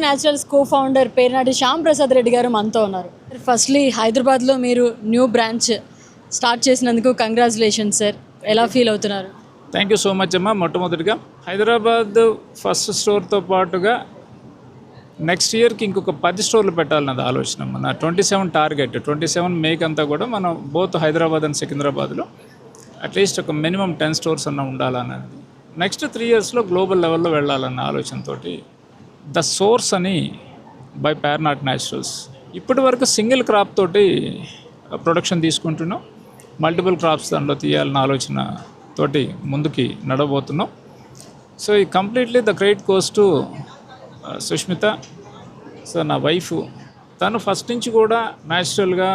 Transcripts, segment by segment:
Naturals co founder Pernati Shyam Prasad Reddy గారు మనతో ఉన్నారు. ఫస్ట్లీ హైదరాబాద్లో మీరు న్యూ బ్రాంచ్ స్టార్ట్ చేసినందుకు కంగ్రాచులేషన్స్ సార్. ఎలా ఫీల్ అవుతున్నారు? థ్యాంక్ యూ సో మచ్ అమ్మా. మొట్టమొదటిగా హైదరాబాద్ ఫస్ట్ స్టోర్తో పాటుగా నెక్స్ట్ ఇయర్కి ఇంకొక 10 స్టోర్లు పెట్టాలన్నది ఆలోచన. మన 27 టార్గెట్, 27 మేక్ అంతా కూడా మనం బోత్ హైదరాబాద్ అండ్ సికింద్రాబాద్లో అట్లీస్ట్ ఒక మినిమం 10 స్టోర్స్ అన్న ఉండాలన్నది. నెక్స్ట్ 3 ఇయర్స్లో గ్లోబల్ లెవెల్లో వెళ్ళాలన్న ఆలోచనతోటి ద సోర్స్ అని బై పేర్నాట్ న్యాచురల్స్ ఇప్పటి వరకు సింగిల్ క్రాప్ తోటి ప్రొడక్షన్ తీసుకుంటున్నాం. మల్టిపుల్ క్రాప్స్ దాంట్లో తీయాలన్న ఆలోచన తోటి ముందుకి నడవబోతున్నాం. సో ఈ completely the credit goes to Sushmita. So నా వైఫ్, తను ఫస్ట్ నుంచి కూడా న్యాచురల్గా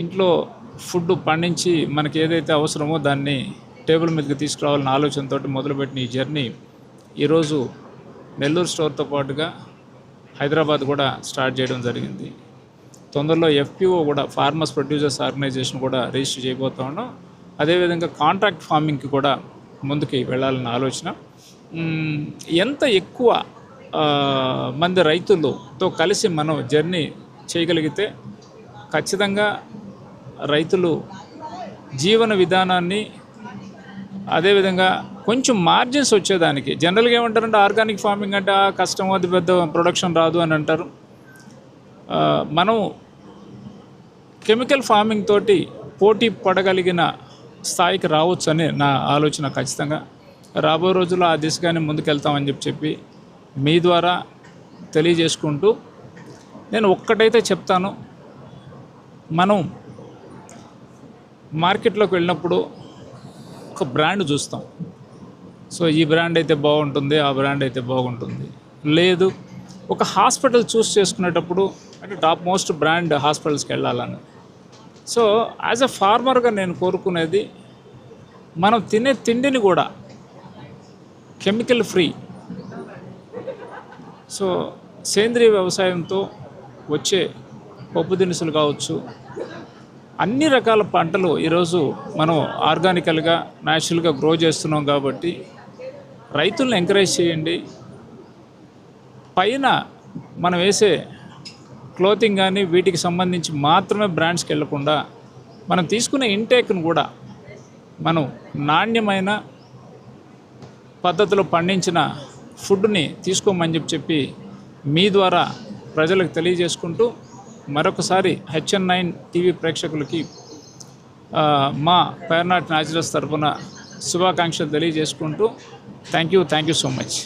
ఇంట్లో ఫుడ్ పండించి మనకి ఏదైతే అవసరమో దాన్ని టేబుల్ మీదకి తీసుకురావాలన్న ఆలోచనతో మొదలుపెట్టిన ఈ జర్నీ ఈరోజు నెల్లూరు స్టోర్తో పాటుగా హైదరాబాద్ కూడా స్టార్ట్ చేయడం జరిగింది. తొందరలో FPO కూడా ఫార్మర్స్ ప్రొడ్యూసర్స్ ఆర్గనైజేషన్ కూడా రిజిస్టర్ చేయబోతా ఉన్నాం. అదేవిధంగా కాంట్రాక్ట్ ఫార్మింగ్కి కూడా ముందుకి వెళ్ళాలన్న ఆలోచన. ఎంత ఎక్కువ మంది రైతులతో కలిసి మనం జర్నీ చేయగలిగితే ఖచ్చితంగా రైతులు జీవన విధానాన్ని, అదేవిధంగా కొంచెం మార్జిన్స్ వచ్చేదానికి, జనరల్గా ఏమంటారంటే ఆర్గానిక్ ఫార్మింగ్ అంటే కష్టం, అది పెద్ద ప్రొడక్షన్ రాదు అని అంటారు. మనం కెమికల్ ఫార్మింగ్ తోటి పోటీ పడగలిగిన స్థాయికి రావచ్చు అని నా ఆలోచన. ఖచ్చితంగా రాబోయే రోజుల్లో ఆ దిశగానే ముందుకెళ్తామని చెప్పి మీ ద్వారా తెలియజేసుకుంటూ నేను ఒక్కటైతే చెప్తాను. మనం మార్కెట్లోకి వెళ్ళినప్పుడు ఒక బ్రాండ్ చూస్తాం. సో ఈ బ్రాండ్ అయితే బాగుంటుంది, ఆ బ్రాండ్ అయితే బాగుంటుంది. లేదు, ఒక హాస్పిటల్ చూస్ చేసుకునేటప్పుడు అంటే టాప్ మోస్ట్ బ్రాండ్ హాస్పిటల్స్కి వెళ్ళాలని. సో యాజ్ ఎ ఫార్మర్గా నేను కోరుకునేది, మనం తినే తిండిని కూడా కెమికల్ ఫ్రీ, సో సేంద్రియ వ్యవసాయంతో వచ్చే పప్పు దినుసులు కావచ్చు, అన్ని రకాల పంటలు ఈరోజు మనం ఆర్గానికల్గా న్యాచురల్గా గ్రో చేస్తున్నాం. కాబట్టి రైతులను ఎంకరేజ్ చేయండి. పైన మనం వేసే క్లోతింగ్ కానీ వీటికి సంబంధించి మాత్రమే బ్రాండ్స్కి వెళ్లకుండా మనం తీసుకునే ఇంటేక్ను కూడా మనం నాణ్యమైన పద్ధతిలో పండించిన ఫుడ్ని తీసుకోమని చెప్పి మీ ద్వారా ప్రజలకు తెలియజేసుకుంటూ మరొకసారి HN9 టీవీ ప్రేక్షకులకి మా పేర్నాట్ న్యాచురల్స్ తరఫున శుభాకాంక్షలు తెలియజేసుకుంటూ థ్యాంక్ యూ సో మచ్.